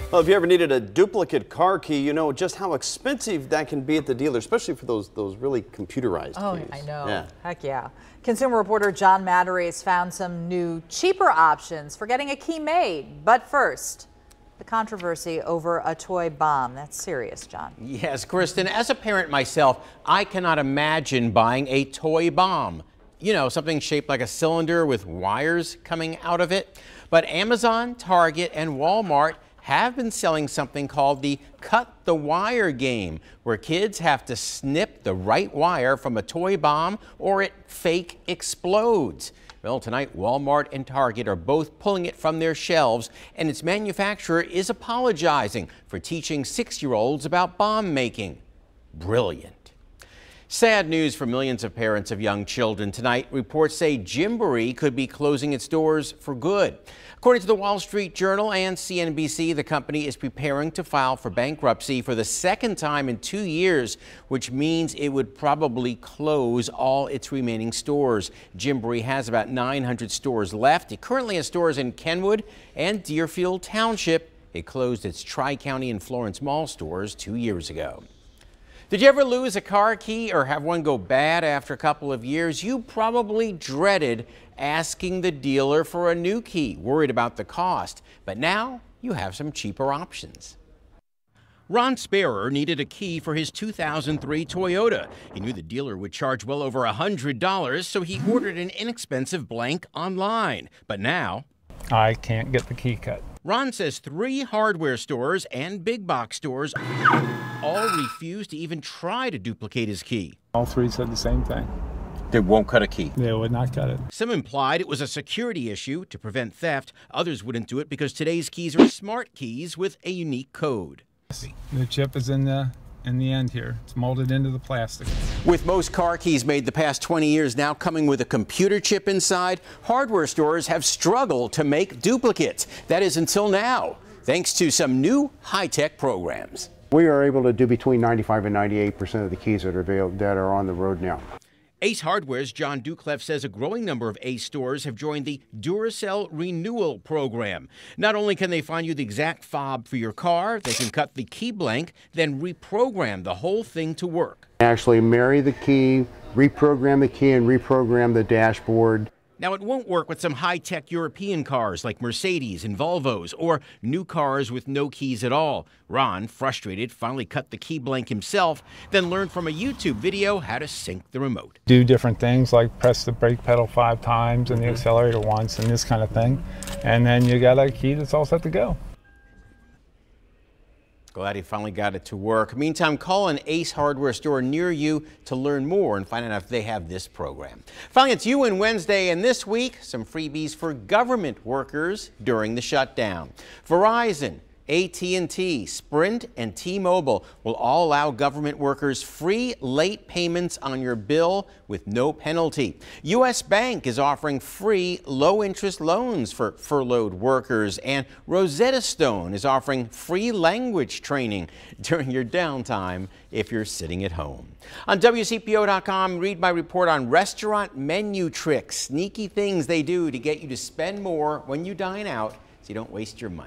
Well, if you ever needed a duplicate car key, you know just how expensive that can be at the dealer, especially for those really computerized keys. I know. Yeah. Heck yeah. Consumer reporter John Matarese found some new, cheaper options for getting a key made. But first, the controversy over a toy bomb. That's serious, John. Yes, Kristen, as a parent myself, I cannot imagine buying a toy bomb. You know, something shaped like a cylinder with wires coming out of it. But Amazon, Target, and Walmart have been selling something called the cut the wire game, where kids have to snip the right wire from a toy bomb or it fake explodes. Well, tonight Walmart and Target are both pulling it from their shelves, and its manufacturer is apologizing for teaching 6-year-olds about bomb making. Brilliant. Sad news for millions of parents of young children tonight. Reports say Gymboree could be closing its doors for good. According to the Wall Street Journal and CNBC, the company is preparing to file for bankruptcy for the second time in 2 years, which means it would probably close all its remaining stores. Gymboree has about 900 stores left. It currently has stores in Kenwood and Deerfield Township. It closed its Tri-County and Florence Mall stores 2 years ago. Did you ever lose a car key or have one go bad after a couple of years? You probably dreaded asking the dealer for a new key, worried about the cost. But now you have some cheaper options. Ron Sparer needed a key for his 2003 Toyota. He knew the dealer would charge well over $100, so he ordered an inexpensive blank online. But now I can't get the key cut. Ron says 3 hardware stores and big box stores all refused to even try to duplicate his key. All 3 said the same thing. They won't cut a key. They would not cut it. Some implied it was a security issue to prevent theft. Others wouldn't do it because today's keys are smart keys with a unique code. The chip is in the end here. It's molded into the plastic. With most car keys made the past 20 years now coming with a computer chip inside, hardware stores have struggled to make duplicates. That is until now, thanks to some new high-tech programs. We are able to do between 95 and 98% of the keys that are on the road now. Ace Hardware's John Duclef says a growing number of Ace stores have joined the Duracell Renewal Program. Not only can they find you the exact fob for your car, they can cut the key blank, then reprogram the whole thing to work. Actually marry the key, reprogram the key, and reprogram the dashboard. Now, it won't work with some high-tech European cars like Mercedes and Volvos, or new cars with no keys at all. Ron, frustrated, finally cut the key blank himself, then learned from a YouTube video how to sync the remote. Do different things like press the brake pedal 5 times and the accelerator once and this kind of thing. And then you got a key that's all set to go. Glad he finally got it to work. Meantime, call an Ace Hardware store near you to learn more and find out if they have this program. Finally, it's You Win Wednesday, and this week, some freebies for government workers during the shutdown. Verizon, AT&T, Sprint, and T-Mobile will all allow government workers free late payments on your bill with no penalty. U.S. Bank is offering free low-interest loans for furloughed workers, and Rosetta Stone is offering free language training during your downtime if you're sitting at home. On WCPO.com, read my report on restaurant menu tricks, sneaky things they do to get you to spend more when you dine out so you don't waste your money.